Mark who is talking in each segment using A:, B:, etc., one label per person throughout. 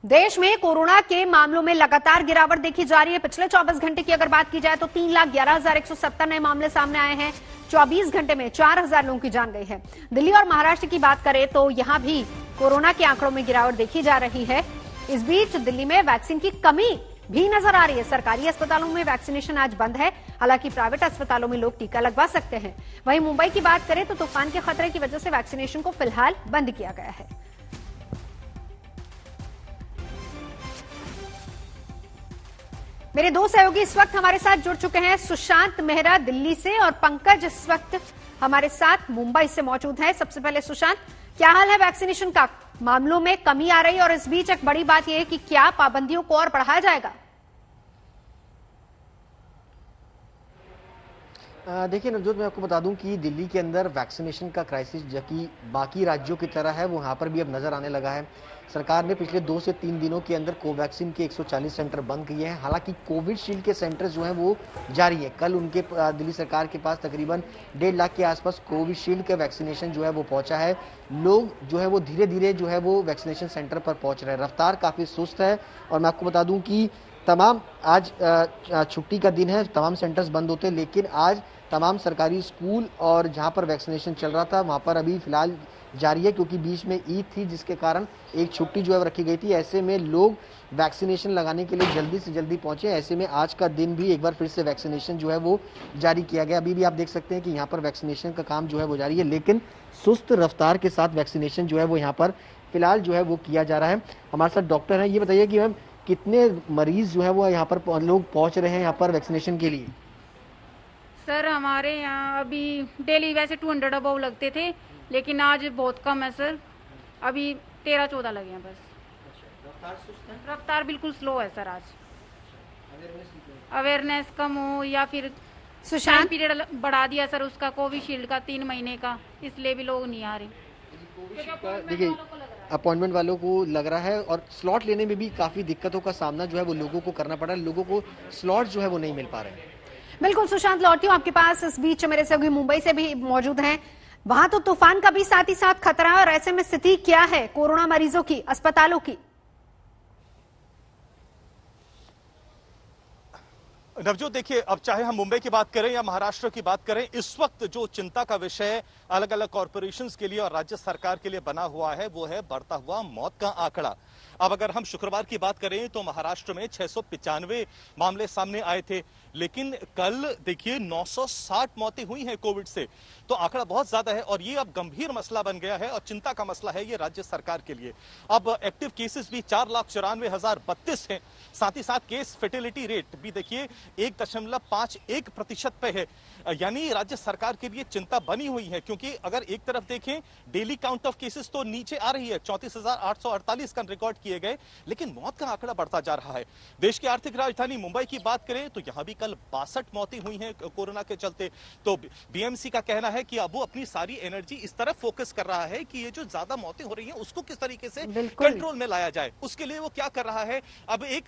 A: देश में कोरोना के मामलों में लगातार गिरावट देखी जा रही है। पिछले 24 घंटे की अगर बात की जाए तो 3,11,170 नए मामले सामने आए हैं। 24 घंटे में 4,000 लोगों की जान गई है। दिल्ली और महाराष्ट्र की बात करें तो यहां भी कोरोना के आंकड़ों में गिरावट देखी जा रही है। इस बीच दिल्ली में वैक्सीन की कमी भी नजर आ रही है। सरकारी अस्पतालों में वैक्सीनेशन आज बंद है, हालांकि प्राइवेट अस्पतालों में लोग टीका लगवा सकते हैं। वहीं मुंबई की बात करें तो तूफान के खतरे की वजह से वैक्सीनेशन को फिलहाल बंद किया गया है। मेरे दो सहयोगी इस वक्त हमारे साथ जुड़ चुके हैं। सुशांत मेहरा दिल्ली से और पंकज इस वक्त हमारे साथ मुंबई से मौजूद है। सबसे पहले सुशांत, क्या हाल है वैक्सीनेशन का? मामलों में कमी आ रही है और इस बीच एक बड़ी बात यह है कि क्या पाबंदियों को और बढ़ाया जाएगा?
B: देखिए नवजोत, मैं आपको बता दूं कि दिल्ली के अंदर वैक्सीनेशन का क्राइसिस जो कि बाकी राज्यों की तरह है वो यहाँ पर भी अब नजर आने लगा है। सरकार ने पिछले 2 से 3 दिनों के अंदर कोवैक्सीन के 140 सेंटर बंद किए हैं। हालांकि कोविशील्ड के सेंटर जो हैं वो जारी है। कल उनके दिल्ली सरकार के पास तकरीबन 1.5 लाख के आसपास कोविशील्ड का वैक्सीनेशन जो है वो पहुंचा है। लोग जो है वो धीरे धीरे जो है वो वैक्सीनेशन सेंटर पर पहुंच रहे हैं। रफ्तार काफी सुस्त है और मैं आपको बता दूं कि तमाम आज छुट्टी का दिन है, तमाम सेंटर्स बंद होते हैं, लेकिन आज तमाम सरकारी स्कूल और जहां पर वैक्सीनेशन चल रहा था वहां पर अभी फिलहाल जारी है, क्योंकि बीच में ईद थी जिसके कारण एक छुट्टी जो है रखी गई थी। ऐसे में लोग वैक्सीनेशन लगाने के लिए जल्दी से जल्दी पहुंचे। ऐसे में आज का दिन भी एक बार फिर से वैक्सीनेशन जो है वो जारी किया गया। अभी भी आप देख सकते हैं कि यहाँ पर वैक्सीनेशन का काम जो है वो जारी है, लेकिन सुस्त रफ्तार के साथ वैक्सीनेशन जो है वो यहाँ पर फिलहाल जो है वो किया जा रहा है। हमारे साथ डॉक्टर है, ये बताइए कि मैम कितने मरीज जो है वो यहाँ पर लोग पहुंच रहे हैं यहाँ पर वैक्सीनेशन के लिए?
C: सर हमारे यहाँ अभी डेली वैसे 200 अबव लगते थे, लेकिन आज बहुत कम है सर। अभी 13-14 लगे हैं बस। रफ्तार बिल्कुल स्लो है सर। आज अवेयरनेस कम हो या फिर
A: सुशांत
C: पीरियड बढ़ा दिया सर उसका कोविशील्ड का 3 महीने का, इसलिए भी लोग नहीं आ रहे।
B: देखिए अपॉइंटमेंट वालों को लग रहा है और स्लॉट लेने में भी काफी दिक्कतों का सामना जो है वो लोगों को करना पड़ रहा है। लोगों को स्लॉट जो है वो नहीं मिल पा रहे हैं।
A: बिल्कुल सुशांत, लौटती हूं आपके पास। इस बीच मेरे सहयोगी मुंबई से भी मौजूद हैं। वहां तो तूफान का भी साथ ही साथ खतरा है और ऐसे में स्थिति क्या है कोरोना मरीजों की, अस्पतालों की?
D: नवजोत, देखिए अब चाहे हम मुंबई की बात करें या महाराष्ट्र की बात करें, इस वक्त जो चिंता का विषय अलग अलग कॉरपोरेशंस के लिए और राज्य सरकार के लिए बना हुआ है वो है बढ़ता हुआ मौत का आंकड़ा। अब अगर हम शुक्रवार की बात करें तो महाराष्ट्र में 695 मामले सामने आए थे, लेकिन कल देखिए 960 मौतें हुई हैं कोविड से। तो आंकड़ा बहुत ज्यादा है और ये अब गंभीर मसला बन गया है और चिंता का मसला है ये राज्य सरकार के लिए। अब एक्टिव केसेस भी 4,94,032 हैं। साथ ही साथ केस फेटिलिटी रेट भी देखिए 1.51% पे है। यानी राज्य सरकार के लिए चिंता बनी हुई है, क्योंकि अगर एक तरफ देखें डेली काउंट ऑफ केसेस तो नीचे आ रही है, 34,848 का रिकॉर्ड किए गए, लेकिन मौत का आंकड़ा बढ़ता जा रहा है। देश की आर्थिक राजधानी मुंबई की बात करें तो यहां भी कल 62 मौतें हुई हैं कोरोना के चलते। तो बीएमसी का कहना है कि अब वो अपनी सारी एनर्जी इस तरफ फोकस कर रहा है कि ये जो ज्यादा मौतें हो रही हैं उसको किस तरीके से कंट्रोल में लाया जाए। उसके लिए वो क्या कर रहा है, अब एक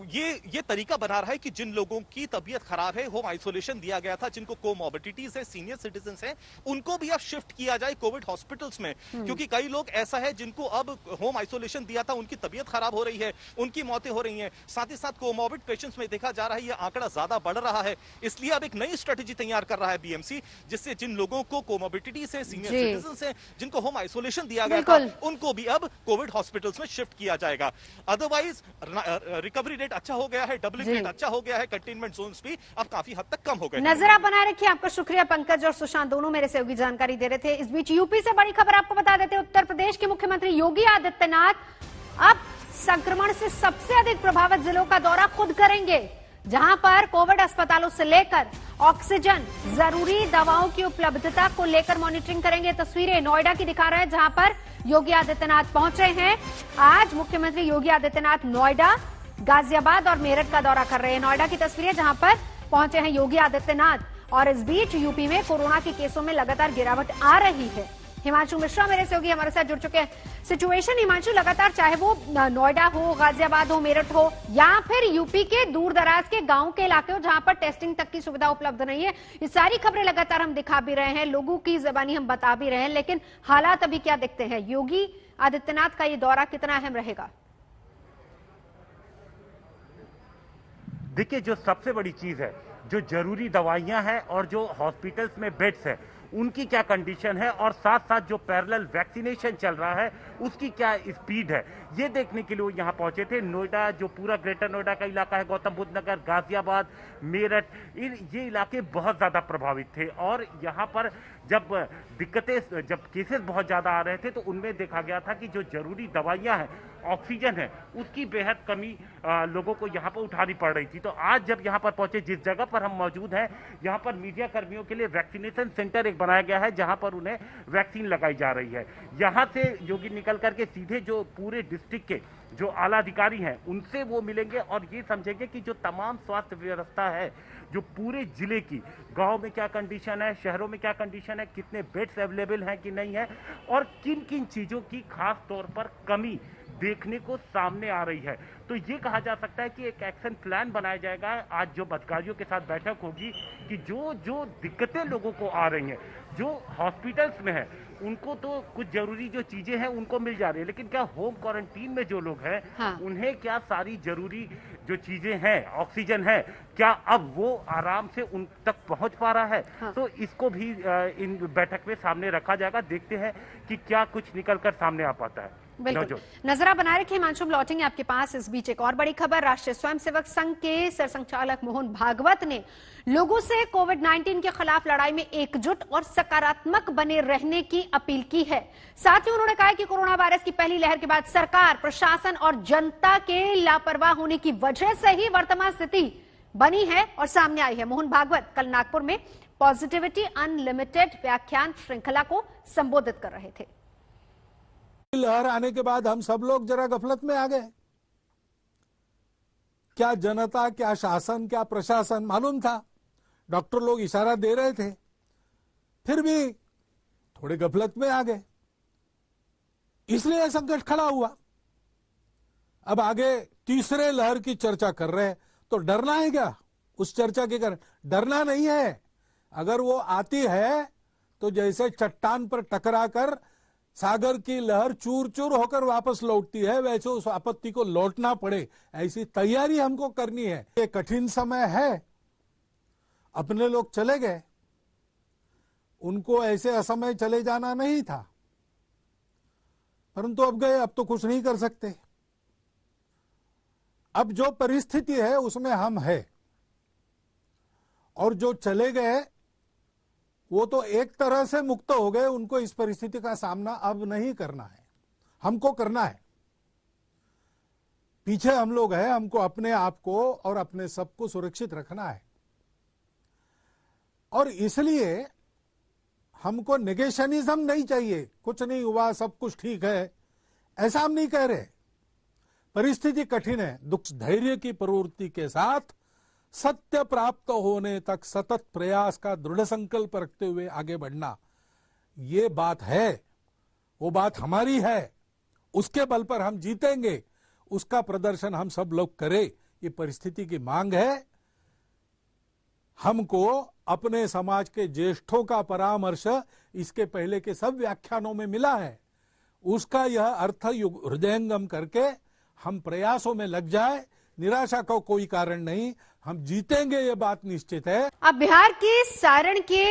D: ये तरीका बना रहा है कि जिन लोगों की तबीयत खराब है, होम आइसोलेशन दिया गया था, जिनको कोमॉर्बिडिटीज है, सीनियर सिटीजन है, उनको भी अब शिफ्ट किया जाए कोविड हॉस्पिटल्स में। क्योंकि कई लोग ऐसा है जिनको अब होम आइसोलेशन दिया था, उनकी तबीयत खराब हो रही है, उनकी मौतें हो रही हैं। साथ ही साथ कोमॉर्बिड पेशेंट्स में देखा जा रहा है ये आंकड़ा ज्यादा बढ़ रहा है। इसलिए अब एक नई स्ट्रेटेजी तैयार कर रहा है बीएमसी, जिससे जिन लोगों को कोमॉर्बिडिटीज है, सीनियर सिटीजन है, जिनको होम आइसोलेशन दिया गया था, उनको भी अब कोविड हॉस्पिटल्स में शिफ्ट किया जाएगा। अदरवाइज रिकवरी रेट अच्छा हो गया है, डबलिंग रेट अच्छा हो गया है, कंटेनमेंट जोन्स भी अब काफी हद तक कम हो गए।
A: नजर आप बनाए रखिए। आपका शुक्रिया पंकज और सुशांत, दोनों मेरे सहयोगी जानकारी दे रहे थे। इस बीच यूपी से बड़ी खबर आपको बता देते हैं। उत्तर प्रदेश के मुख्यमंत्री योगी आदित्यनाथ अब संक्रमण से सबसे अधिक प्रभावित जिलों का दौरा खुद करेंगे, जहां पर कोविड अस्पतालों से लेकर ऑक्सीजन, जरूरी दवाओं की उपलब्धता को लेकर मॉनिटरिंग करेंगे। तस्वीरें नोएडा की दिखा रहे हैं, जहां पर योगी आदित्यनाथ पहुंच रहे हैं। आज मुख्यमंत्री योगी आदित्यनाथ नोएडा, गाजियाबाद और मेरठ का दौरा कर रहे हैं। नोएडा की तस्वीरें जहां पर पहुंचे हैं योगी आदित्यनाथ। और इस बीच यूपी में कोरोना के केसों में लगातार गिरावट आ रही है। हिमांशु मिश्रा मेरे सहयोगी हमारे साथ जुड़ चुके हैं। सिचुएशन हिमांशु, लगातार चाहे वो नोएडा हो, गाजियाबाद हो, मेरठ हो या फिर यूपी के दूर दराज के गांव के इलाके हो जहां पर टेस्टिंग तक की सुविधा उपलब्ध नहीं है, ये सारी खबरें लगातार हम दिखा भी रहे हैं, लोगों की जुबानी हम बता भी रहे हैं, लेकिन हालात अभी क्या दिखते हैं? योगी आदित्यनाथ का ये दौरा कितना अहम रहेगा?
E: देखिए, जो सबसे बड़ी चीज है, जो जरूरी दवाइयां हैं और जो हॉस्पिटल्स में बेड्स है, उनकी क्या कंडीशन है, और साथ साथ जो पैरेलल वैक्सीनेशन चल रहा है उसकी क्या स्पीड है, ये देखने के लिए वो यहाँ पहुंचे थे। नोएडा, जो पूरा ग्रेटर नोएडा का इलाका है, गौतम बुद्ध नगर, गाजियाबाद, मेरठ, ये इलाके बहुत ज्यादा प्रभावित थे। और यहाँ पर जब केसेस बहुत ज्यादा आ रहे थे तो उनमें देखा गया था कि जो जरूरी दवाइयां हैं, ऑक्सीजन है, उसकी बेहद कमी लोगों को यहाँ पर उठानी पड़ रही थी। तो आज जब यहाँ पर पहुंचे, जिस जगह पर हम मौजूद हैं, यहाँ पर मीडिया कर्मियों के लिए वैक्सीनेशन सेंटर एक बनाया गया है, जहाँ पर उन्हें वैक्सीन लगाई जा रही है। यहाँ से योगी निकल करके सीधे जो पूरे डिस्ट्रिक्ट के जो आला अधिकारी हैं उनसे वो मिलेंगे और ये समझेंगे कि जो तमाम स्वास्थ्य व्यवस्था है, जो पूरे जिले की, गांव में क्या कंडीशन है, शहरों में क्या कंडीशन है, कितने बेड्स अवेलेबल हैं कि नहीं है, और किन किन चीजों की खास तौर पर कमी देखने को सामने आ रही है। तो ये कहा जा सकता है कि एक एक्शन प्लान बनाया जाएगा। आज जो अधिकारियों के साथ बैठक होगी कि जो जो दिक्कतें लोगों को आ रही हैं, जो हॉस्पिटल्स में है, उनको तो कुछ जरूरी जो चीजें हैं उनको मिल जा रही है, लेकिन क्या होम क्वारंटीन में जो लोग हैं,
A: हाँ।
E: उन्हें क्या सारी जरूरी जो चीजें हैं, ऑक्सीजन है, क्या अब वो आराम से उन तक पहुंच पा रहा है?
A: हाँ।
E: तो इसको भी इन बैठक में सामने रखा जाएगा। देखते हैं कि क्या कुछ निकलकर सामने आ पाता है।
A: बिल्कुल, नजरा बनाए रखिए। हिमांशु, लौटेंगे आपके पास। इस बीच एक और बड़ी खबर, राष्ट्रीय स्वयंसेवक संघ के सरसंघचालक मोहन भागवत ने लोगों से कोविड-19 के खिलाफ लड़ाई में एकजुट और सकारात्मक बने रहने की अपील की है। साथ ही उन्होंने कहा कि कोरोना वायरस की पहली लहर के बाद सरकार, प्रशासन और जनता के लापरवाह होने की वजह से ही वर्तमान स्थिति बनी है और सामने आई है। मोहन भागवत कल नागपुर में पॉजिटिविटी अनलिमिटेड व्याख्यान श्रृंखला को संबोधित कर रहे थे।
F: लहर आने के बाद हम सब लोग जरा गफलत में आ गए। क्या जनता, क्या शासन, क्या प्रशासन मालूम था? डॉक्टर लोग इशारा दे रहे थे, फिर भी थोड़े गफलत में आ गए, इसलिए संकट खड़ा हुआ। अब आगे तीसरे लहर की चर्चा कर रहे हैं, तो डरना है क्या उस चर्चा के कारण? डरना नहीं है। अगर वो आती है तो जैसे चट्टान पर टकराकर सागर की लहर चूर चूर होकर वापस लौटती है, वैसे उस आपत्ति को लौटना पड़े, ऐसी तैयारी हमको करनी है। ये कठिन समय है, अपने लोग चले गए, उनको ऐसे असमय चले जाना नहीं था, परंतु अब गए, अब तो कुछ नहीं कर सकते। अब जो परिस्थिति है उसमें हम है, और जो चले गए वो तो एक तरह से मुक्त हो गए। उनको इस परिस्थिति का सामना अब नहीं करना है, हमको करना है। पीछे हम लोग हैं, हमको अपने आप को और अपने सबको सुरक्षित रखना है। और इसलिए हमको नेगेशनिज्म नहीं चाहिए, कुछ नहीं हुआ, सब कुछ ठीक है, ऐसा हम नहीं कह रहे। परिस्थिति कठिन है, दुख धैर्य की प्रवृत्ति के साथ सत्य प्राप्त होने तक सतत प्रयास का दृढ़ संकल्प रखते हुए आगे बढ़ना, ये बात है, वो बात हमारी है। उसके बल पर हम जीतेंगे, उसका प्रदर्शन हम सब लोग करें, ये परिस्थिति की मांग है। हमको अपने समाज के ज्येष्ठों का परामर्श इसके पहले के सब व्याख्यानों में मिला है, उसका यह अर्थ हृदयंगम करके हम प्रयासों में लग जाए। निराशा का कोई कारण नहीं, हम जीतेंगे, ये बात निश्चित है।
A: अब बिहार के सारण के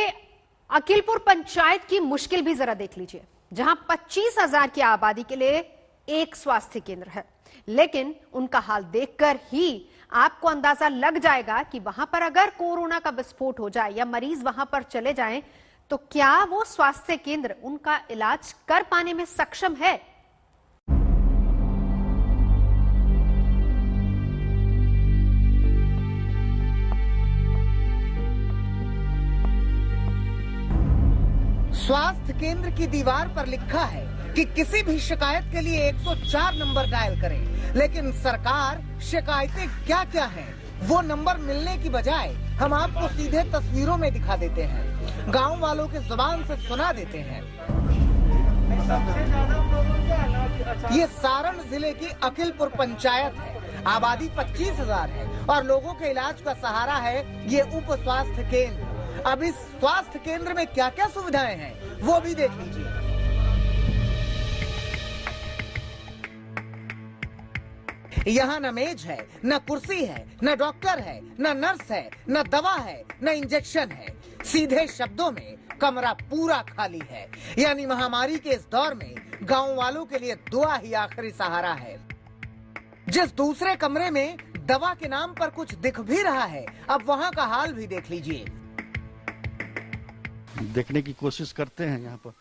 A: अकिलपुर पंचायत की मुश्किल भी जरा देख लीजिए, जहां 25,000 की आबादी के लिए एक स्वास्थ्य केंद्र है, लेकिन उनका हाल देखकर ही आपको अंदाजा लग जाएगा कि वहां पर अगर कोरोना का विस्फोट हो जाए या मरीज वहां पर चले जाएं, तो क्या वो स्वास्थ्य केंद्र उनका इलाज कर पाने में सक्षम है?
G: स्वास्थ्य केंद्र की दीवार पर लिखा है कि किसी भी शिकायत के लिए 104 नंबर डायल करें, लेकिन सरकार शिकायतें क्या क्या हैं, वो नंबर मिलने की बजाय हम आपको सीधे तस्वीरों में दिखा देते हैं, गांव वालों के जुबान से सुना देते हैं। ये सारण जिले की अकिलपुर पंचायत है, आबादी 25,000 है और लोगों के इलाज का सहारा है ये उप स्वास्थ्य केंद्र। अब इस स्वास्थ्य केंद्र में क्या क्या सुविधाएं हैं वो भी देख लीजिए। यहाँ न मेज है, न कुर्सी है, न डॉक्टर है, न नर्स है, न दवा है, न इंजेक्शन है। सीधे शब्दों में कमरा पूरा खाली है। यानी महामारी के इस दौर में गांव वालों के लिए दुआ ही आखिरी सहारा है। जिस दूसरे कमरे में दवा के नाम पर कुछ दिख भी रहा है, अब वहां का हाल भी देख लीजिए।
H: देखने की कोशिश करते हैं यहाँ पर।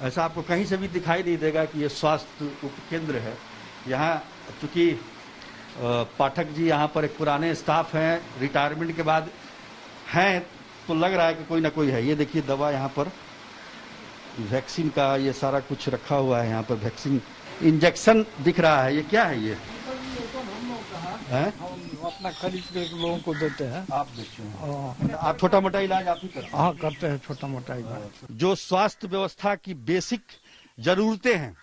H: ऐसा आपको कहीं से भी दिखाई नहीं देगा कि ये स्वास्थ्य उपकेंद्र है। यहाँ चूंकि पाठक जी यहाँ पर एक पुराने स्टाफ हैं, रिटायरमेंट के बाद हैं, तो लग रहा है कि कोई ना कोई है। ये देखिए दवा यहाँ पर, वैक्सीन का ये सारा कुछ रखा हुआ है यहाँ पर। वैक्सीन इंजेक्शन दिख रहा है, ये क्या है ये? है?
I: अपना खरीद के लोगों को देते हैं।
H: आप देखते हैं, आप छोटा मोटा इलाज आप ही करते हैं?
I: हाँ, करते हैं छोटा मोटा इलाज।
H: जो स्वास्थ्य व्यवस्था की बेसिक जरूरतें हैं,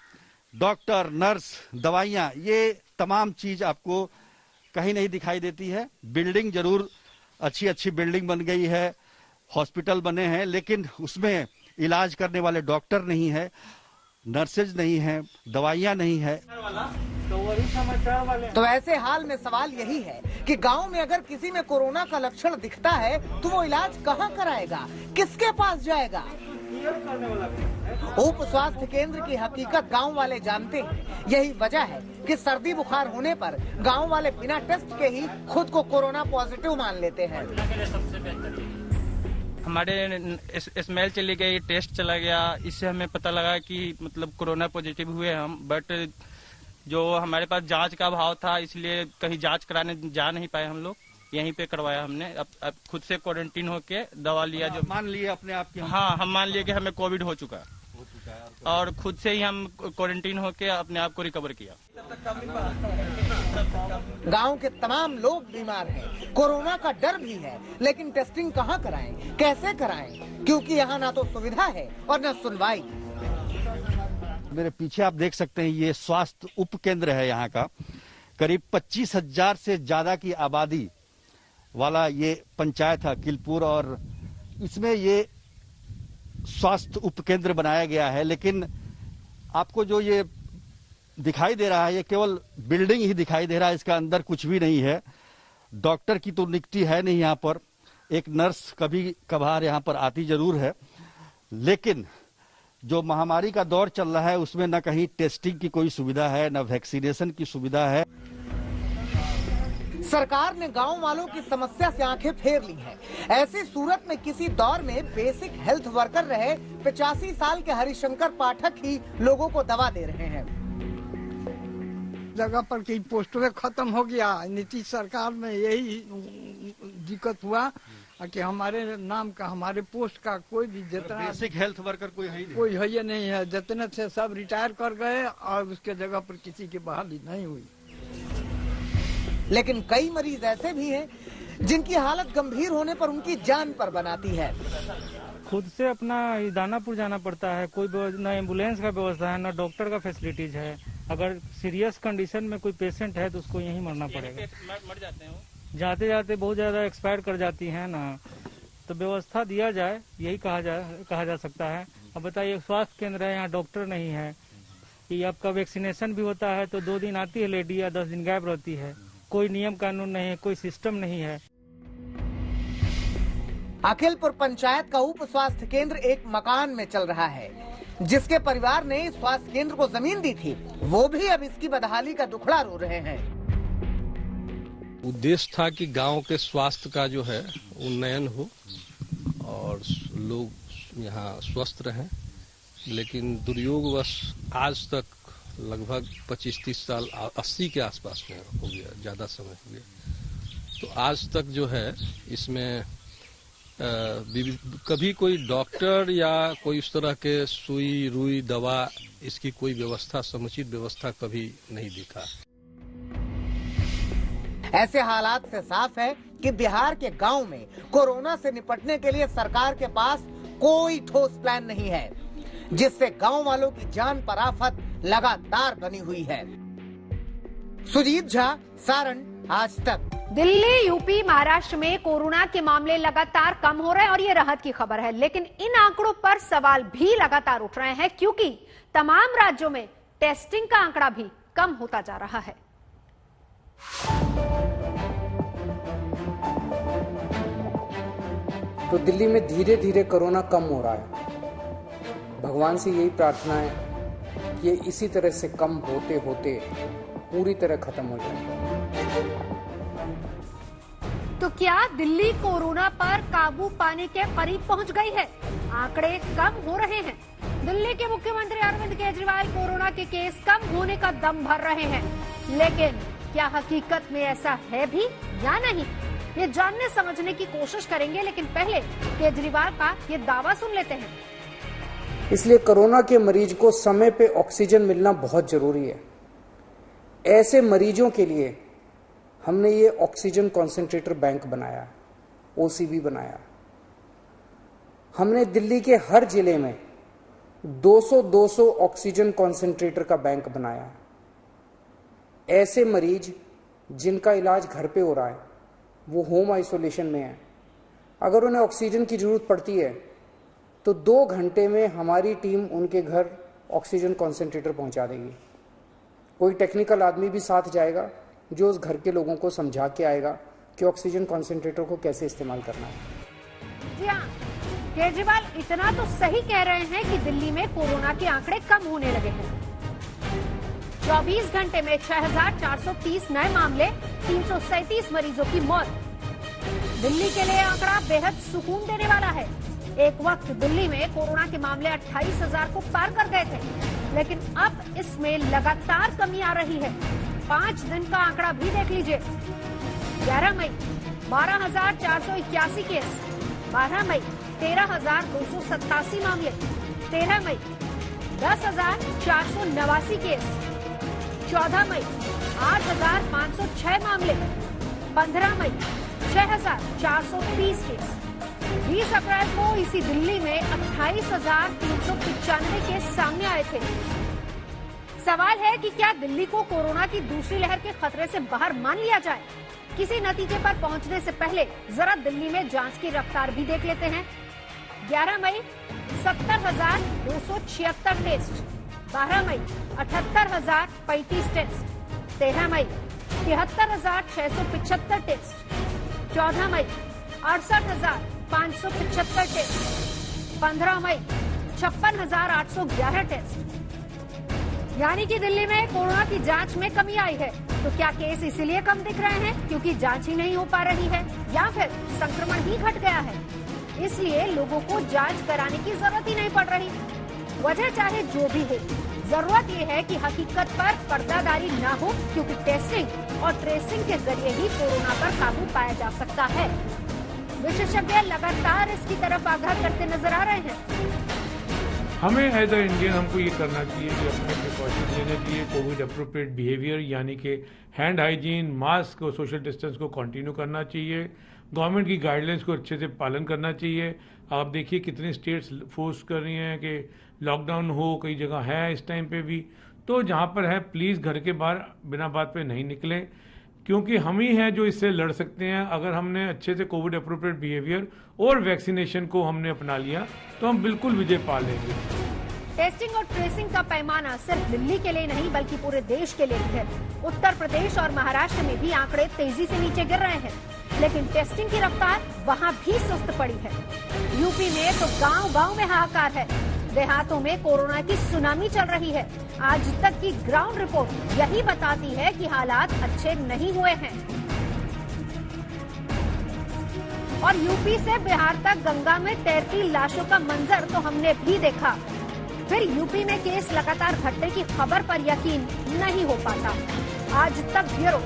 H: डॉक्टर, नर्स, दवाइयाँ, ये तमाम चीज आपको कहीं नहीं दिखाई देती है। बिल्डिंग जरूर अच्छी अच्छी बिल्डिंग बन गई है, हॉस्पिटल बने हैं, लेकिन उसमें इलाज करने वाले डॉक्टर नहीं है, नर्सेज नहीं है, दवाइयाँ नहीं है।
G: तो ऐसे हाल में सवाल यही है कि गांव में अगर किसी में कोरोना का लक्षण दिखता है तो वो इलाज कहां कराएगा, किसके पास जाएगा? उप स्वास्थ्य केंद्र की हकीकत गांव वाले जानते हैं। यही वजह है कि सर्दी बुखार होने पर गांव वाले बिना टेस्ट के ही खुद को कोरोना पॉजिटिव मान लेते हैं।
J: हमारे स्मेल चली गई, टेस्ट चला गया, इससे हमें पता लगा कि मतलब कोरोना पॉजिटिव हुए हम। बट जो हमारे पास जांच का अभाव था, इसलिए कहीं जांच कराने जा नहीं पाए हम लोग। यहीं पे करवाया हमने। अब खुद से क्वारंटीन होके दवा लिया। जो
H: मान लिए अपने आप की?
J: हाँ, हम मान लिए कि हमें कोविड हो चुका है और खुद से ही हम क्वारंटीन होके अपने आप को रिकवर किया।
G: गांव के तमाम लोग बीमार हैं, कोरोना का डर भी है, लेकिन टेस्टिंग कहां कराएं, कैसे कराएं? क्योंकि यहाँ ना तो सुविधा है और न सुनवाई।
H: मेरे पीछे आप देख सकते हैं, ये स्वास्थ्य उपकेंद्र है यहाँ का। करीब 25,000 से ज्यादा की आबादी वाला ये पंचायत है किलपुर, और इसमें ये स्वास्थ्य उपकेंद्र बनाया गया है। लेकिन आपको जो ये दिखाई दे रहा है, ये केवल बिल्डिंग ही दिखाई दे रहा है, इसका अंदर कुछ भी नहीं है। डॉक्टर की तो नियुक्ति है नहीं यहाँ पर। एक नर्स कभी कभार यहाँ पर आती जरूर है, लेकिन जो महामारी का दौर चल रहा है उसमें न कहीं टेस्टिंग की कोई सुविधा है, न वैक्सीनेशन की सुविधा है।
G: सरकार ने गांव वालों की समस्या से आंखें फेर ली हैं। ऐसी सूरत में किसी दौर में बेसिक हेल्थ वर्कर रहे 85 साल के हरिशंकर पाठक ही लोगों को दवा दे रहे हैं।
I: जगह पर कई पोस्टर खत्म हो गया। नीतीश सरकार में यही दिक्कत हुआ कि हमारे नाम का, हमारे पोस्ट का कोई भी जितना
H: बेसिक हेल्थ वर्कर कोई है ही नहीं।
I: कोई है नहीं है। जितने से सब रिटायर कर गए और उसके जगह पर किसी की बहाली नहीं हुई।
G: लेकिन कई मरीज ऐसे भी हैं जिनकी हालत गंभीर होने पर उनकी जान पर बनाती है।
K: खुद से अपना दानापुर जाना पड़ता है। कोई न एम्बुलेंस का व्यवस्था है, न डॉक्टर का फैसिलिटीज है। अगर सीरियस कंडीशन में कोई पेशेंट है तो उसको यहीं मरना पड़ेगा।
J: मर जाते हैं,
K: जाते जाते बहुत ज्यादा एक्सपायर कर जाती है ना। तो व्यवस्था दिया जाए, यही कहा जा सकता है। अब बताइए, स्वास्थ्य केंद्र है, यहाँ डॉक्टर नहीं है। कि आपका वैक्सीनेशन भी होता है तो 2 दिन आती है लेडी या 10 दिन गायब रहती है। कोई नियम कानून नहीं है, कोई सिस्टम नहीं है।
G: अखिलपुर पंचायत का उप स्वास्थ्य केंद्र एक मकान में चल रहा है। जिसके परिवार ने इस स्वास्थ्य केंद्र को जमीन दी थी, वो भी अब इसकी बदहाली का दुखड़ा रो रहे हैं।
L: उद्देश्य था कि गांव के स्वास्थ्य का जो है उन्नयन हो और लोग यहाँ स्वस्थ रहें, लेकिन दुर्योगवश आज तक लगभग 25-30 साल, 80 के आसपास में हो गया, ज्यादा समय हो गया। तो आज तक जो है इसमें कभी कोई डॉक्टर या कोई इस तरह के सुई रुई दवा, इसकी कोई व्यवस्था, समुचित व्यवस्था कभी नहीं दिखा।
G: ऐसे हालात से साफ है कि बिहार के गांव में कोरोना से निपटने के लिए सरकार के पास कोई ठोस प्लान नहीं है, जिससे गांव वालों की जान पर आफत लगातार बनी हुई है। सुजीत झा, सारण, आज तक।
A: दिल्ली, यूपी, महाराष्ट्र में कोरोना के मामले लगातार कम हो रहे हैं और ये राहत की खबर है। लेकिन इन आंकड़ों पर सवाल भी लगातार उठ रहे हैं, क्योंकि तमाम राज्यों में टेस्टिंग का आंकड़ा भी कम होता जा रहा है।
M: तो दिल्ली में धीरे धीरे कोरोना कम हो रहा है। भगवान से यही प्रार्थना है कि ये इसी तरह से कम होते होते पूरी तरह खत्म हो जाए।
A: तो क्या दिल्ली कोरोना पर काबू पाने के करीब पहुंच गई है? आंकड़े कम हो रहे हैं। दिल्ली के मुख्यमंत्री अरविंद केजरीवाल कोरोना के केस कम होने का दम भर रहे हैं, लेकिन क्या हकीकत में ऐसा है भी या नहीं, ये जानने समझने की कोशिश करेंगे। लेकिन पहले केजरीवाल का ये दावा सुन लेते हैं।
M: इसलिए कोरोना के मरीज को समय पे ऑक्सीजन मिलना बहुत जरूरी है। ऐसे मरीजों के लिए हमने ये ऑक्सीजन कॉन्सेंट्रेटर बैंक बनाया, ओसीबी बनाया। हमने दिल्ली के हर जिले में 200 ऑक्सीजन कॉन्सेंट्रेटर का बैंक बनाया। ऐसे मरीज जिनका इलाज घर पे हो रहा है, वो होम आइसोलेशन में है, अगर उन्हें ऑक्सीजन की जरूरत पड़ती है तो 2 घंटे में हमारी टीम उनके घर ऑक्सीजन कॉन्सेंट्रेटर पहुंचा देगी। कोई टेक्निकल आदमी भी साथ जाएगा जो उस घर के लोगों को समझा के आएगा कि ऑक्सीजन कॉन्सेंट्रेटर को कैसे इस्तेमाल करना है।
A: जी हाँ, केजरीवाल इतना तो सही कह रहे हैं कि दिल्ली में कोरोना के आंकड़े कम होने लगे हैं। 24 घंटे में 6,430 नए मामले, 337 मरीजों की मौत। दिल्ली के लिए आंकड़ा बेहद सुकून देने वाला है। एक वक्त दिल्ली में कोरोना के मामले 28,000 को पार कर गए थे, लेकिन अब इसमें लगातार कमी आ रही है। 5 दिन का आंकड़ा भी देख लीजिए। 11 मई 12,481 केस, 12 मई 13,287 मामले, 13 मई 10,489 केस, 14 मई 8,506 मामले, 15 मई 6,430 केस। 20 अप्रैल को इसी दिल्ली में 28,395 केस सामने आए थे। सवाल है कि क्या दिल्ली को कोरोना की दूसरी लहर के खतरे से बाहर मान लिया जाए? किसी नतीजे पर पहुंचने से पहले जरा दिल्ली में जांच की रफ्तार भी देख लेते हैं। 11 मई 70,276 टेस्ट, 12 मई 78,035 टेस्ट, 13 मई 73,675 टेस्ट, 14 मई 68,575 टेस्ट, 15 मई 56,811 टेस्ट। यानी कि दिल्ली में कोरोना की जांच में कमी आई है। तो क्या केस इसीलिए कम दिख रहे हैं क्योंकि जांच ही नहीं हो पा रही है, या फिर संक्रमण ही घट गया है, इसलिए लोगों को जांच कराने की जरूरत ही नहीं पड़ रही? वजह चाहे जो भी हो, जरूरत यह है कि हकीकत पर पर्दादारी न हो, क्योंकि टेस्टिंग और ट्रेसिंग के जरिए ही कोरोना पर काबू पाया जा सकता है। विशेषज्ञ लगातार इसकी तरफ आग्रह करते नजर आ रहे हैं।
N: हमें एज अ इंडियन हमको ये करना चाहिए कि अपने प्रिकॉशन लेने चाहिए, कोविड अप्रोप्रिएट बिहेवियर यानी कि हैंड हाइजीन, मास्क और सोशल डिस्टेंस को कंटिन्यू करना चाहिए। गवर्नमेंट की गाइडलाइंस को अच्छे से पालन करना चाहिए। आप देखिए कितने स्टेट्स फोर्स कर रही हैं कि लॉकडाउन हो, कई जगह है इस टाइम पे भी। तो जहाँ पर है प्लीज़ घर के बाहर बिना बात पे नहीं निकलें, क्योंकि हम ही हैं जो इससे लड़ सकते हैं। अगर हमने अच्छे से कोविड अप्रोप्रिएट बिहेवियर और वैक्सीनेशन को हमने अपना लिया तो हम बिल्कुल विजय पा लेंगे।
A: टेस्टिंग और ट्रेसिंग का पैमाना सिर्फ दिल्ली के लिए नहीं बल्कि पूरे देश के लिए भी है। उत्तर प्रदेश और महाराष्ट्र में भी आंकड़े तेजी से नीचे गिर रहे हैं, लेकिन टेस्टिंग की रफ्तार वहां भी सुस्त पड़ी है। यूपी में तो गांव-गांव में हाहाकार है, देहातों में कोरोना की सुनामी चल रही है। आज तक की ग्राउंड रिपोर्ट यही बताती है कि हालात अच्छे नहीं हुए हैं। और यूपी से बिहार तक गंगा में तैरती लाशों का मंजर तो हमने भी देखा। फिर यूपी में केस लगातार घटने की खबर पर यकीन नहीं हो पाता। आज तक ब्यूरो।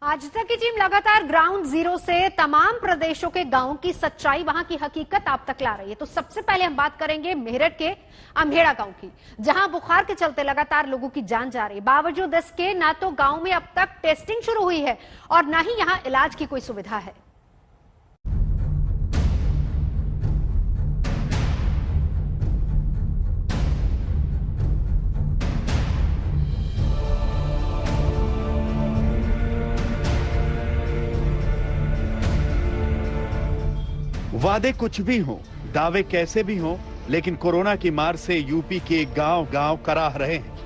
A: आज तक की टीम लगातार ग्राउंड जीरो से तमाम प्रदेशों के गांवों की सच्चाई, वहां की हकीकत आप तक ला रही है। तो सबसे पहले हम बात करेंगे मेरठ के अम्हेड़ा गांव की, जहां बुखार के चलते लगातार लोगों की जान जा रही। बावजूद इसके ना तो गांव में अब तक टेस्टिंग शुरू हुई है और ना ही यहां इलाज की कोई सुविधा है।
O: वादे कुछ भी हों, दावे कैसे भी हों, लेकिन कोरोना की मार से यूपी के गांव-गांव कराह रहे हैं।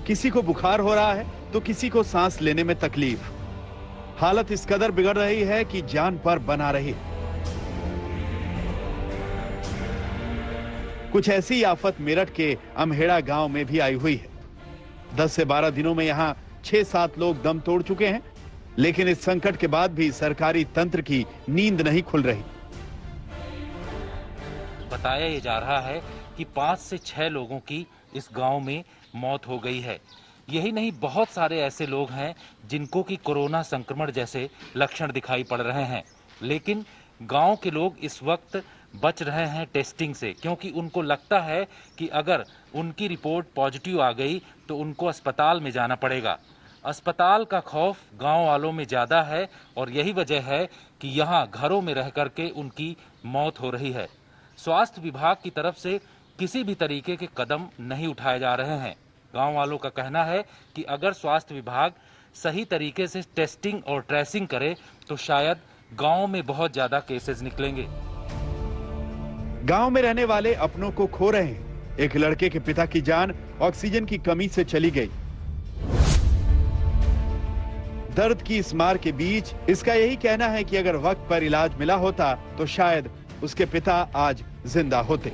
O: किसी को बुखार हो रहा है तो किसी को सांस लेने में तकलीफ। हालत इस कदर बिगड़ रही है कि जान पर बना रही है। कुछ ऐसी आफत मेरठ के अमहेड़ा गांव में भी आई हुई है। 10 से 12 दिनों में यहां 6-7 लोग दम तोड़ चुके हैं, लेकिन इस संकट के बाद भी सरकारी तंत्र की नींद नहीं खुल रही।
P: बताया ये जा रहा है कि 5 से 6 लोगों की इस गांव में मौत हो गई है। यही नहीं, बहुत सारे ऐसे लोग हैं जिनको कि कोरोना संक्रमण जैसे लक्षण दिखाई पड़ रहे हैं, लेकिन गांव के लोग इस वक्त बच रहे हैं टेस्टिंग से, क्योंकि उनको लगता है कि अगर उनकी रिपोर्ट पॉजिटिव आ गई तो उनको अस्पताल में जाना पड़ेगा। अस्पताल का खौफ गांव वालों में ज्यादा है और यही वजह है कि यहां घरों में रह करके उनकी मौत हो रही है। स्वास्थ्य विभाग की तरफ से किसी भी तरीके के कदम नहीं उठाए जा रहे हैं। गांव वालों का कहना है कि अगर स्वास्थ्य विभाग सही तरीके से टेस्टिंग और ट्रेसिंग करे तो शायद गांव में बहुत ज्यादा केसेस निकलेंगे।
O: गांव में रहने वाले अपनों को खो रहे हैं। एक लड़के के पिता की जान ऑक्सीजन की कमी से चली गई। दर्द की इस मार के बीच इसका यही कहना है कि अगर वक्त पर इलाज मिला होता तो शायद उसके पिता आज जिंदा होते।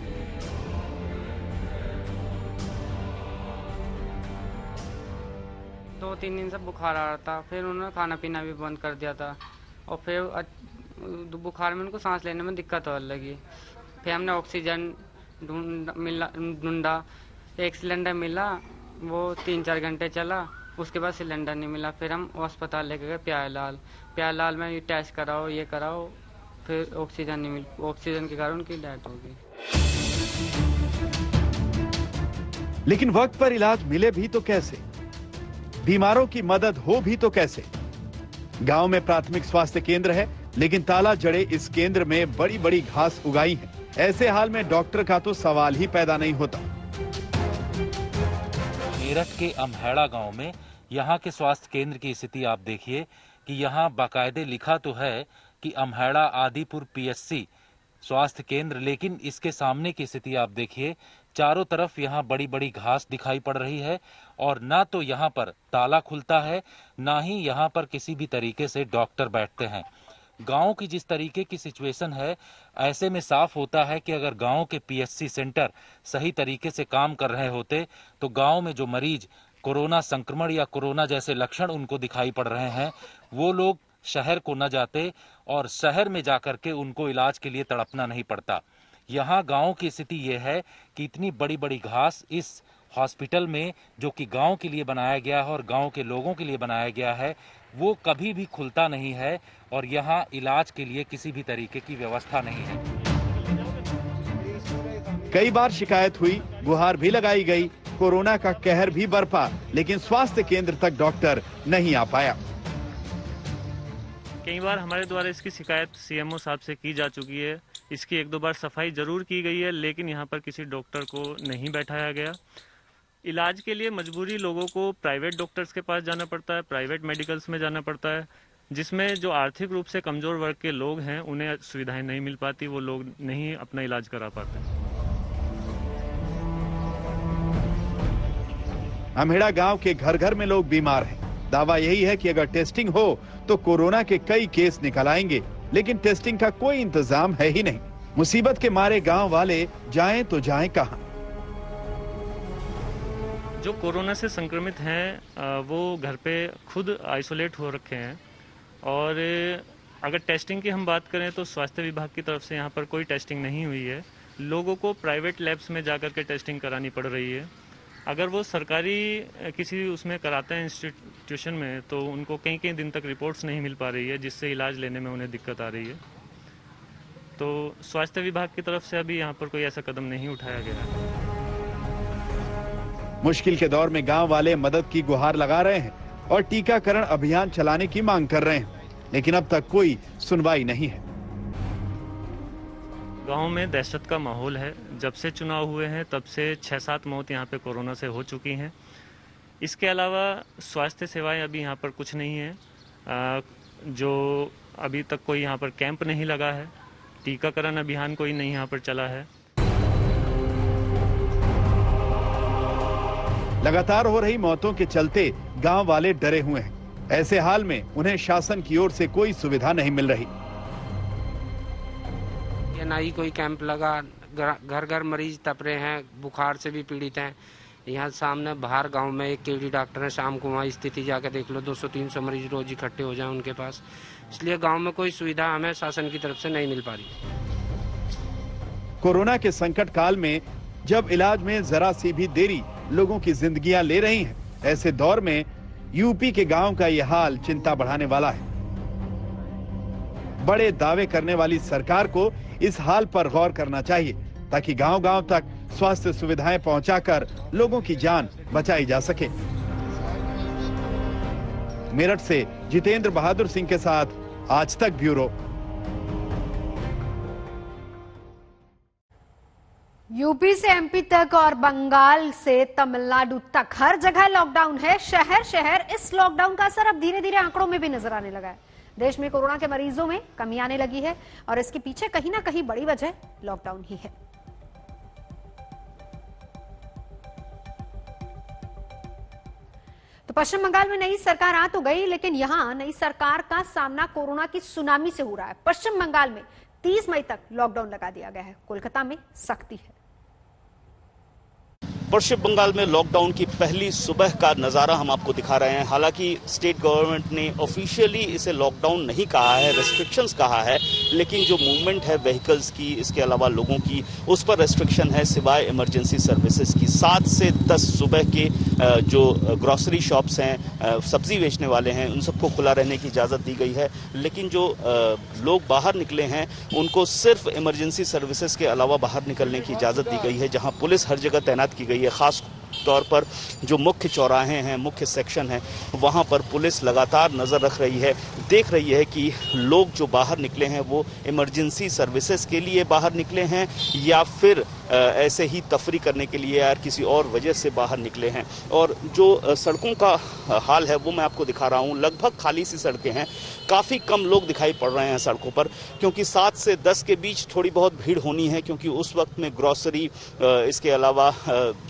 Q: दो 3 दिन से बुखार आ रहा था, फिर उन्होंने खाना पीना भी बंद कर दिया था और फिर बुखार में उनको सांस लेने में दिक्कत होने लगी। फिर हमने ऑक्सीजन ढूंढा, एक सिलेंडर मिला, वो 3-4 घंटे चला, उसके बाद सिलेंडर नहीं मिला। फिर हम अस्पताल लेके गए प्यारलाल में ये टेस्ट कराओ, ये कराओ, फिर ऑक्सीजन नहीं मिल, ऑक्सीजन के कारण उनकी डेथ हो गई।
O: लेकिन वक्त पर इलाज मिले भी तो कैसे, बीमारों की मदद हो भी तो कैसे। गांव में प्राथमिक स्वास्थ्य केंद्र है, लेकिन ताला जड़े इस केंद्र में बड़ी बड़ी घास उगाई है। ऐसे हाल में डॉक्टर का तो सवाल ही पैदा नहीं होता।
P: मेरठ के अमहेड़ा गांव में यहाँ के स्वास्थ्य केंद्र की स्थिति आप देखिए कि यहाँ बाकायदे लिखा तो है कि अमहेड़ा आदिपुर पीएचसी स्वास्थ्य केंद्र, लेकिन इसके सामने की स्थिति आप देखिए, चारों तरफ यहाँ बड़ी बड़ी घास दिखाई पड़ रही है और ना तो यहाँ पर ताला खुलता है, ना ही यहाँ पर किसी भी तरीके से डॉक्टर बैठते हैं। गांव की जिस तरीके की सिचुएशन है, ऐसे में साफ होता है कि अगर गांव के पीएचसी सेंटर सही तरीके से काम कर रहे होते तो गांव में जो मरीज कोरोना संक्रमण या कोरोना जैसे लक्षण उनको दिखाई पड़ रहे हैं, वो लोग शहर को न जाते और शहर में जाकर के उनको इलाज के लिए तड़पना नहीं पड़ता। यहाँ गांव की स्थिति ये है कि इतनी बड़ी बड़ी घास इस हॉस्पिटल में, जो कि गांव के लिए बनाया गया है और गांव के लोगों के लिए बनाया गया है, वो कभी भी खुलता नहीं है और यहाँ इलाज के लिए किसी भी तरीके की व्यवस्था नहीं है।
O: कई बार शिकायत हुई, गुहार भी लगाई गई, कोरोना का कहर भी बरपा, लेकिन स्वास्थ्य केंद्र तक डॉक्टर नहीं आ पाया।
K: कई बार हमारे द्वारा इसकी शिकायत सीएमओ साहब से की जा चुकी है। इसकी 1-2 बार सफाई जरूर की गई है, लेकिन यहाँ पर किसी डॉक्टर को नहीं बैठाया गया। इलाज के लिए मजबूरी लोगों को प्राइवेट डॉक्टर्स के पास जाना पड़ता है, प्राइवेट मेडिकल्स में जाना पड़ता है, जिसमें जो आर्थिक रूप से कमजोर वर्ग के लोग हैं उन्हें सुविधाएं नहीं मिल पाती, वो लोग नहीं अपना इलाज करा पाते।
O: अमहेड़ा गांव के घर घर में लोग बीमार हैं। दावा यही है कि अगर टेस्टिंग हो तो कोरोना के कई केस निकल आएंगे, लेकिन टेस्टिंग का कोई इंतजाम है ही नहीं। मुसीबत के मारे गांव वाले जाएं तो जाएं कहां।
K: जो कोरोना से संक्रमित हैं वो घर पे खुद आइसोलेट हो रखे हैं और अगर टेस्टिंग की हम बात करें तो स्वास्थ्य विभाग की तरफ से यहाँ पर कोई टेस्टिंग नहीं हुई है। लोगों को प्राइवेट लैब्स में जाकर के टेस्टिंग करानी पड़ रही है। अगर वो सरकारी किसी उसमें कराते हैं इंस्टीट्यूशन में, तो उनको कई दिन तक रिपोर्ट्स नहीं मिल पा रही है, जिससे इलाज लेने में उन्हें दिक्कत आ रही है। तो स्वास्थ्य विभाग की तरफ से अभी यहाँ पर कोई ऐसा कदम नहीं उठाया गया है।
O: मुश्किल के दौर में गांव वाले मदद की गुहार लगा रहे हैं और टीकाकरण अभियान चलाने की मांग कर रहे हैं, लेकिन अब तक कोई सुनवाई नहीं है।
K: गांव में दहशत का माहौल है। जब से चुनाव हुए हैं तब से 6-7 मौत यहाँ पे कोरोना से हो चुकी हैं। इसके अलावा स्वास्थ्य सेवाएं अभी यहाँ पर कुछ नहीं है। जो अभी तक कोई यहाँ पर कैंप नहीं लगा है,
R: टीकाकरण अभियान कोई नहीं यहाँ पर चला है।
O: लगातार हो रही मौतों के चलते गांव वाले डरे हुए हैं। ऐसे हाल में उन्हें शासन की ओर से कोई सुविधा नहीं मिल रही।
S: ना ही कोई कैंप लगा, घर घर मरीज तप रहे हैं, बुखार से भी पीड़ित हैं। यहाँ सामने बाहर गांव में एक केडी डॉक्टर है, शाम को वहाँ स्थिति जाकर देख लो, 200-300 मरीज रोज इकट्ठे हो जाए उनके पास। इसलिए गांव में कोई सुविधा हमें शासन की तरफ से नहीं मिल पा रही।
O: कोरोना के संकट काल में जब इलाज में जरा सी भी देरी लोगों की जिंदगियां ले रही हैं, ऐसे दौर में यूपी के गांव का यह हाल चिंता बढ़ाने वाला है। बड़े दावे करने वाली सरकार को इस हाल पर गौर करना चाहिए ताकि गांव-गांव तक स्वास्थ्य सुविधाएं पहुंचाकर लोगों की जान बचाई जा सके। मेरठ से जितेंद्र बहादुर सिंह के साथ आज तक ब्यूरो।
A: यूपी से एमपी तक और बंगाल से तमिलनाडु तक हर जगह लॉकडाउन है। शहर शहर इस लॉकडाउन का असर अब धीरे धीरे आंकड़ों में भी नजर आने लगा है। देश में कोरोना के मरीजों में कमी आने लगी है और इसके पीछे कहीं ना कहीं बड़ी वजह लॉकडाउन ही है। तो पश्चिम बंगाल में नई सरकार आ तो गई, लेकिन यहां नई सरकार का सामना कोरोना की सुनामी से हो रहा है। पश्चिम बंगाल में 30 मई तक लॉकडाउन लगा दिया गया है। कोलकाता में सख्ती है।
D: पश्चिम बंगाल में लॉकडाउन की पहली सुबह का नजारा हम आपको दिखा रहे हैं। हालांकि स्टेट गवर्नमेंट ने ऑफिशियली इसे लॉकडाउन नहीं कहा है, रेस्ट्रिक्शंस कहा है, लेकिन जो मूवमेंट है व्हीकल्स की, इसके अलावा लोगों की, उस पर रेस्ट्रिक्शन है सिवाय इमरजेंसी सर्विसेज की। 7 से 10 सुबह के जो ग्रोसरी शॉप्स हैं, सब्जी बेचने वाले हैं, उन सबको खुला रहने की इजाजत दी गई है। लेकिन जो लोग बाहर निकले हैं उनको सिर्फ इमरजेंसी सर्विसेज के अलावा बाहर निकलने की इजाजत दी गई है, जहां पुलिस हर जगह तैनात की गई है। खास तौर पर जो मुख्य चौराहे हैं, मुख्य सेक्शन है, वहां पर पुलिस लगातार नजर रख रही है, देख रही है कि लोग जो बाहर निकले हैं वो इमरजेंसी सर्विसेज के लिए बाहर निकले हैं या फिर ऐसे ही तफरी करने के लिए या किसी और वजह से बाहर निकले हैं। और जो सड़कों का हाल है वो मैं आपको दिखा रहा हूं। लगभग खाली सी सड़कें हैं, काफ़ी कम लोग दिखाई पड़ रहे हैं सड़कों पर, क्योंकि 7 से 10 के बीच थोड़ी बहुत भीड़ होनी है, क्योंकि उस वक्त में ग्रोसरी, इसके अलावा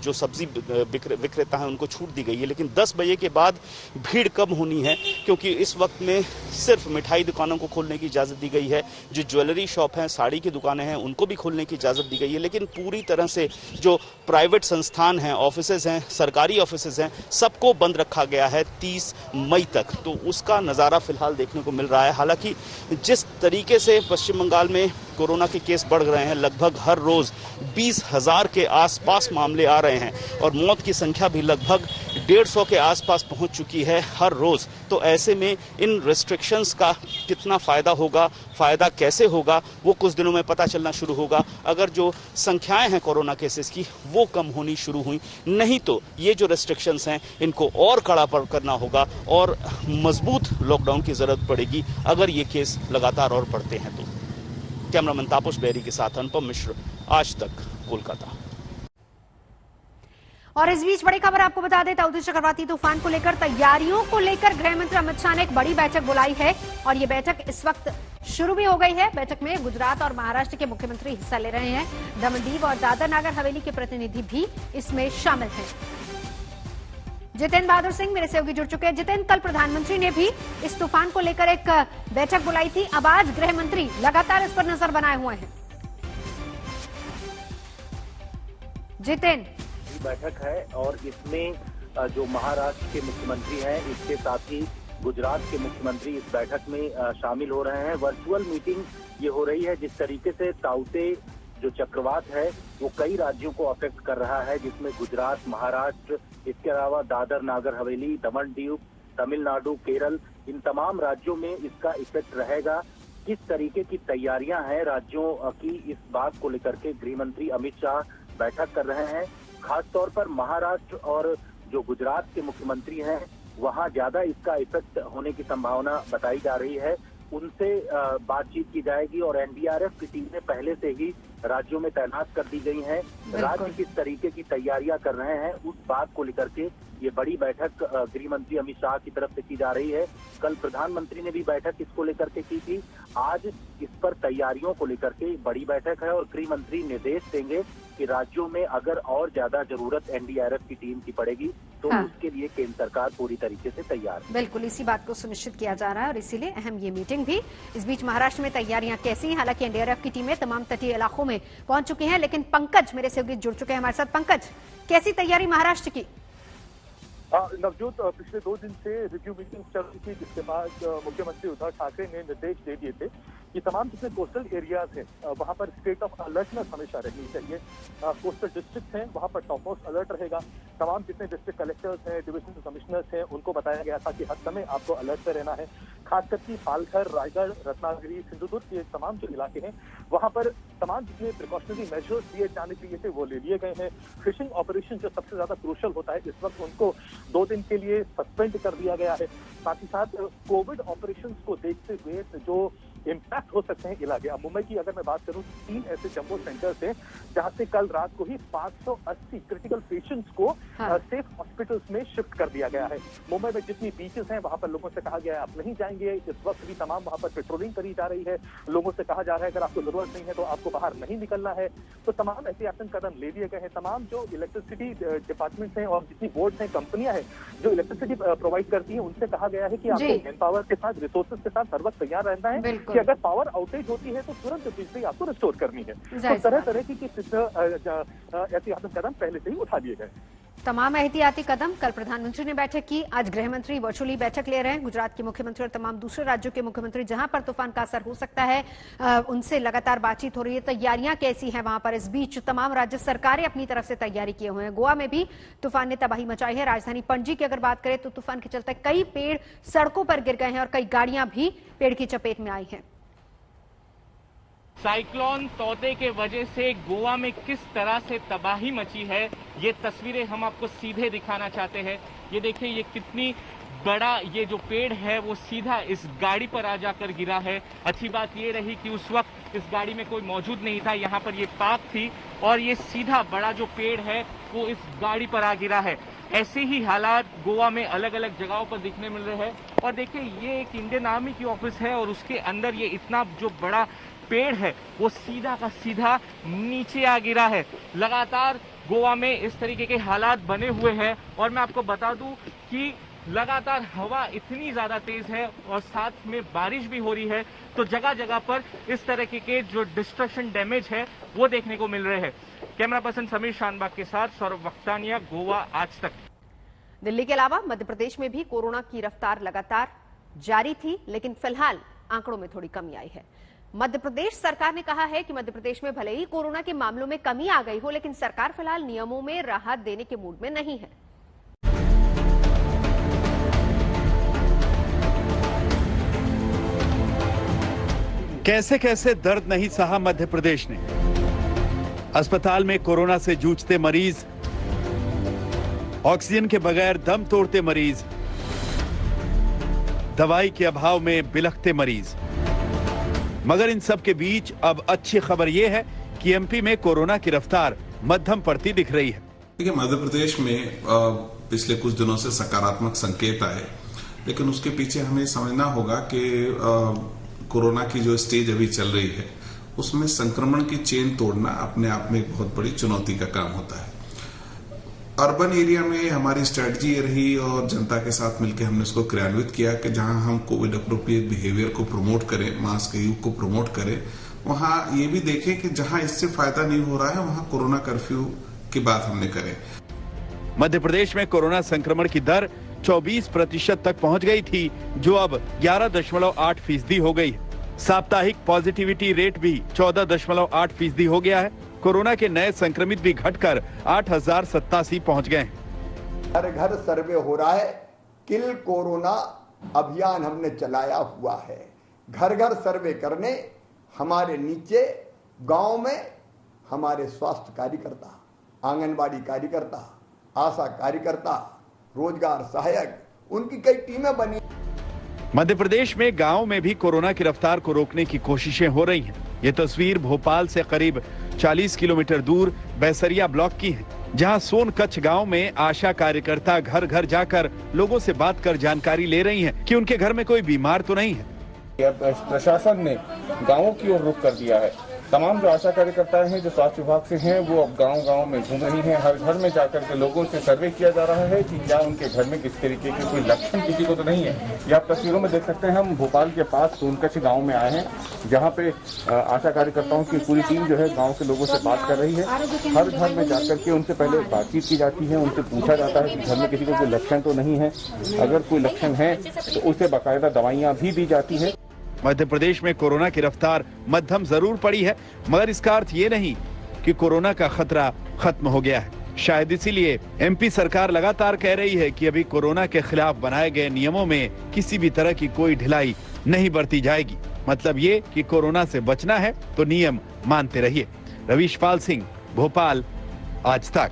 D: जो सब्जी विक्रेता हैं उनको छूट दी गई है। लेकिन 10 बजे के बाद भीड़ कम होनी है, क्योंकि इस वक्त में सिर्फ मिठाई दुकानों को खोलने की इजाज़त दी गई है। जो ज्वेलरी शॉप हैं, साड़ी की दुकानें हैं, उनको भी खोलने की इजाज़त दी गई है। लेकिन पूरी तरह से जो प्राइवेट संस्थान हैं, ऑफिसेज हैं, सरकारी ऑफिसेज हैं, सबको बंद रखा गया है 30 मई तक। तो उसका नज़ारा फिलहाल देखने को मिल रहा है। हालांकि जिस तरीके से पश्चिम बंगाल में कोरोना के केस बढ़ रहे हैं, लगभग हर रोज 20,000 के आसपास मामले आ रहे हैं और मौत की संख्या भी लगभग 150 के आसपास पहुंच चुकी है हर रोज। तो ऐसे में इन रेस्ट्रिक्शंस का कितना फायदा होगा, फायदा कैसे होगा, वो कुछ दिनों में पता चलना शुरू होगा। अगर जो संख्याएं हैं कोरोना केसेस की वो कम होनी शुरू हुई, नहीं तो ये जो रेस्ट्रिक्शंस हैं इनको और कड़ा करना होगा और मजबूत लॉकडाउन की जरूरत पड़ेगी अगर ये केस लगातार और बढ़ते हैं तो। कैमरामैन तापस बेरी के साथ अनुपम मिश्र, आज तक, कोलकाता।
A: और इस बीच बड़ी खबर आपको बता दें, ताऊते चक्रवाती तूफान को लेकर तैयारियों को लेकर गृह मंत्री अमित शाह ने एक बड़ी बैठक बुलाई है और ये बैठक इस वक्त शुरू भी हो गई है। बैठक में गुजरात और महाराष्ट्र के मुख्यमंत्री हिस्सा ले रहे हैं। दमन-दीव और दादर नागर हवेली के प्रतिनिधि भी इसमें शामिल हैं। जितेंद्र बहादुर सिंह मेरे सहयोगी जुड़ चुके हैं। जितेंद्र, कल प्रधानमंत्री ने भी इस तूफान को लेकर एक बैठक बुलाई थी, अब आज गृह मंत्री लगातार इस पर नजर बनाए हुए हैं। जितेंद्र,
T: बैठक है और इसमें जो महाराष्ट्र के मुख्यमंत्री हैं, इसके साथ ही गुजरात के मुख्यमंत्री इस बैठक में शामिल हो रहे हैं। वर्चुअल मीटिंग ये हो रही है। जिस तरीके से ताऊते जो चक्रवात है वो कई राज्यों को अफेक्ट कर रहा है, जिसमें गुजरात, महाराष्ट्र, इसके अलावा दादर नागर हवेली, दमन दीव, तमिलनाडु, केरल, इन तमाम राज्यों में इसका इफेक्ट रहेगा। किस तरीके की तैयारियां हैं राज्यों की, इस बात को लेकर के गृह मंत्री अमित शाह बैठक कर रहे हैं। खासतौर पर महाराष्ट्र और जो गुजरात के मुख्यमंत्री हैं वहां ज्यादा इसका इफेक्ट होने की संभावना बताई जा रही है। उनसे बातचीत की जाएगी। और एनडीआरएफ की टीमें पहले से ही राज्यों में तैनात कर दी गई हैं। राज्य किस तरीके की तैयारियां कर रहे हैं उस बात को लेकर के ये बड़ी बैठक गृह मंत्री अमित शाह की तरफ से की जा रही है। कल प्रधानमंत्री ने भी बैठक इसको लेकर के की थी। आज इस पर तैयारियों को लेकर के बड़ी बैठक है और गृह मंत्री निर्देश देंगे कि राज्यों में अगर और ज्यादा जरूरत एनडीआरएफ की टीम की पड़ेगी तो उसके लिए केंद्र सरकार पूरी तरीके से तैयार है।
A: बिल्कुल इसी बात को सुनिश्चित किया जा रहा है और इसीलिए अहम ये मीटिंग भी। इस बीच महाराष्ट्र में तैयारियां कैसी हैं? हालांकि एनडीआरएफ की टीमें तमाम तटीय इलाकों में पहुंच चुकी हैं, लेकिन पंकज मेरे सहयोगी जुड़ चुके हैं हमारे साथ। पंकज, कैसी तैयारी महाराष्ट्र की?
U: नवजोत, पिछले 2 दिन से रिव्यू मीटिंग चल रही थी, जिसके बाद मुख्यमंत्री उद्धव ठाकरे ने निर्देश दे दिए थे कि तमाम जितने कोस्टल एरियाज हैं वहां पर स्टेट ऑफ अलर्टनेस हमेशा रहनी चाहिए। कोस्टल डिस्ट्रिक्ट हैं वहां पर टॉप मोस्ट अलर्ट रहेगा। तमाम जितने डिस्ट्रिक्ट कलेक्टर्स हैं, डिविजनल कमिश्नर्स हैं, उनको बताया गया था कि हर समय आपको अलर्ट पे रहना है। खासकर की पालघर, रायगढ़, रत्नागिरी, सिंधुदुर्ग के तमाम जो इलाके हैं वहां पर तमाम जितने प्रिकॉशनरी मेजर्स लिए जाने चाहिए थे वो ले लिए गए हैं। फिशिंग ऑपरेशन जो सबसे ज्यादा क्रूशल होता है इस वक्त, उनको 2 दिन के लिए सस्पेंड कर दिया गया है। साथ ही साथ कोविड ऑपरेशंस को देखते हुए जो इम्पैक्ट हो सकते हैं इलाके, अब मुंबई की अगर मैं बात करूं 3 ऐसे जम्बो सेंटर्स हैं जहां से कल रात को ही 580 क्रिटिकल पेशेंट्स को सेफ हॉस्पिटल्स में शिफ्ट कर दिया गया है। मुंबई में जितनी बीचेस हैं वहां पर लोगों से कहा गया है आप नहीं जाएंगे। इस वक्त भी तमाम वहां पर पेट्रोलिंग करी जा रही है। लोगों से कहा जा रहा है अगर आपको जरूरत नहीं है तो आपको बाहर नहीं निकलना है। तो तमाम एहतियातन कदम ले लिए गए हैं। तमाम जो इलेक्ट्रिसिटी डिपार्टमेंट्स हैं और जितनी बोर्ड हैं, कंपनियां हैं जो इलेक्ट्रिसिटी प्रोवाइड करती हैं, उनसे कहा गया है कि आपको मैन पावर के साथ, रिसोर्सेज के साथ हर वक्त तैयार रहना है कि अगर पावर आउटेज होती है तो तुरंत बिजली आपको रिस्टोर करनी है। तो तरह तरह की एहतियाती कदम पहले से ही उठा लिए गए।
A: तमाम एहतियाती कदम। कल प्रधानमंत्री ने बैठक की, आज गृह मंत्री वर्चुअली बैठक ले रहे हैं। गुजरात के मुख्यमंत्री और तमाम दूसरे राज्यों के मुख्यमंत्री जहां पर तूफान का असर हो सकता है उनसे लगातार बातचीत हो रही है। तैयारियां कैसी हैं वहां पर? इस बीच तमाम राज्य सरकारें अपनी तरफ से तैयारी किए हुए हैं। गोवा में भी तूफान ने तबाही मचाई है। राजधानी पणजी की अगर बात करें तो तूफान के चलते कई पेड़ सड़कों पर गिर गए हैं और कई गाड़ियां भी पेड़ की चपेट में आई हैं।
V: साइक्लोन तौते के वजह से गोवा में किस तरह से तबाही मची है ये तस्वीरें हम आपको सीधे दिखाना चाहते हैं। ये देखिए ये कितनी बड़ा ये जो पेड़ है वो सीधा इस गाड़ी पर आ जाकर गिरा है। अच्छी बात ये रही कि उस वक्त इस गाड़ी में कोई मौजूद नहीं था, यहाँ पर ये पार्क थी और ये सीधा बड़ा जो पेड़ है वो इस गाड़ी पर आ गिरा है। ऐसे ही हालात गोवा में अलग अलग जगहों पर दिखने मिल रहे हैं। और देखिए ये एक इंडियन आर्मी की ऑफिस है और उसके अंदर ये इतना जो बड़ा पेड़ है वो सीधा का सीधा नीचे आ गिरा है। लगातार गोवा में इस तरीके के हालात बने हुए हैं और मैं आपको बता दूं कि लगातार हवा इतनी ज्यादा तेज है और साथ में बारिश भी हो रही है, तो जगह जगह पर इस तरीके के जो डिस्ट्रक्शन डैमेज है वो देखने को मिल रहे हैं। कैमरा पर्सन समीर शानबाग के साथ सौरभ वक्तानिया, गोवा आज तक।
A: दिल्ली के अलावा मध्य प्रदेश में भी कोरोना की रफ्तार लगातार जारी थी, लेकिन फिलहाल आंकड़ों में थोड़ी कमी आई है। मध्य प्रदेश सरकार ने कहा है कि मध्य प्रदेश में भले ही कोरोना के मामलों में कमी आ गई हो, लेकिन सरकार फिलहाल नियमों में राहत देने के मूड में नहीं है।
O: कैसे कैसे दर्द नहीं सहा मध्य प्रदेश ने। अस्पताल में कोरोना से जूझते मरीज, ऑक्सीजन के बगैर दम तोड़ते मरीज, दवाई के अभाव में बिलखते मरीज। मगर इन सब के बीच अब अच्छी खबर यह है कि एमपी में कोरोना की रफ्तार मध्यम पड़ती दिख रही है।
W: देखिए, मध्य प्रदेश में पिछले कुछ दिनों से सकारात्मक संकेत आए, लेकिन उसके पीछे हमें समझना होगा कि कोरोना की जो स्टेज अभी चल रही है उसमें संक्रमण की चेन तोड़ना अपने आप में एक बहुत बड़ी चुनौती का काम होता है। अर्बन एरिया में हमारी स्ट्रेटजी ये रही और जनता के साथ मिलकर हमने इसको क्रियान्वित किया कि जहां हम कोविड अप्रोप्रिएट बिहेवियर को प्रमोट करें, मास्क यूज को प्रमोट करें, वहां ये भी देखें कि जहां इससे फायदा नहीं हो रहा है वहां कोरोना कर्फ्यू की बात हमने करें।
O: मध्य प्रदेश में कोरोना संक्रमण की दर 24% तक पहुंच गई थी, जो अब 11.8% हो गई है। साप्ताहिक पॉजिटिविटी रेट भी 14.8% हो गया है। कोरोना के नए संक्रमित भी घटकर 8,087 पहुंच गए हैं।
X: घर घर सर्वे हो रहा है। किल कोरोना अभियान हमने चलाया हुआ है। घर घर सर्वे करने हमारे नीचे गांव में हमारे स्वास्थ्य कार्यकर्ता, आंगनबाड़ी कार्यकर्ता, आशा कार्यकर्ता, रोजगार सहायक, उनकी कई टीमें बनी।
O: मध्य प्रदेश में गांव में भी कोरोना की रफ्तार को रोकने की कोशिशें हो रही हैं। ये तस्वीर भोपाल से करीब 40 किलोमीटर दूर बैसरिया ब्लॉक की है, जहां सोनकच्छ गांव में आशा कार्यकर्ता घर घर जाकर लोगों से बात कर जानकारी ले रही हैं कि उनके घर में कोई बीमार तो नहीं है।
B: प्रशासन ने गाँवों की ओर रुख कर दिया है। तमाम जो आशा कार्यकर्ता हैं जो स्वास्थ्य विभाग से हैं वो अब गांव में घूम रही हैं। हर घर में जाकर के लोगों से सर्वे किया जा रहा है कि क्या उनके घर में किस तरीके के कोई लक्षण किसी को तो नहीं है। ये आप तस्वीरों में देख सकते हैं। हम भोपाल के पास सोनकच्छ गांव में आए हैं, जहां पे आशा कार्यकर्ताओं की पूरी टीम जो है गाँव के लोगों से बात कर रही है। हर घर में जाकर के उनसे पहले बातचीत की जाती है, उनसे पूछा जाता है कि घर में किसी को कोई लक्षण तो नहीं है। अगर कोई लक्षण है तो उसे बाकायदा दवाइयाँ भी दी जाती है।
O: मध्य प्रदेश में कोरोना की रफ्तार मध्यम जरूर पड़ी है, मगर इसका अर्थ ये नहीं कि कोरोना का खतरा खत्म हो गया है। शायद इसीलिए एमपी सरकार लगातार कह रही है कि अभी कोरोना के खिलाफ बनाए गए नियमों में किसी भी तरह की कोई ढिलाई नहीं बरती जाएगी। मतलब ये कि कोरोना से बचना है तो नियम मानते रहिए। रवीश पाल सिंह, भोपाल, आज तक।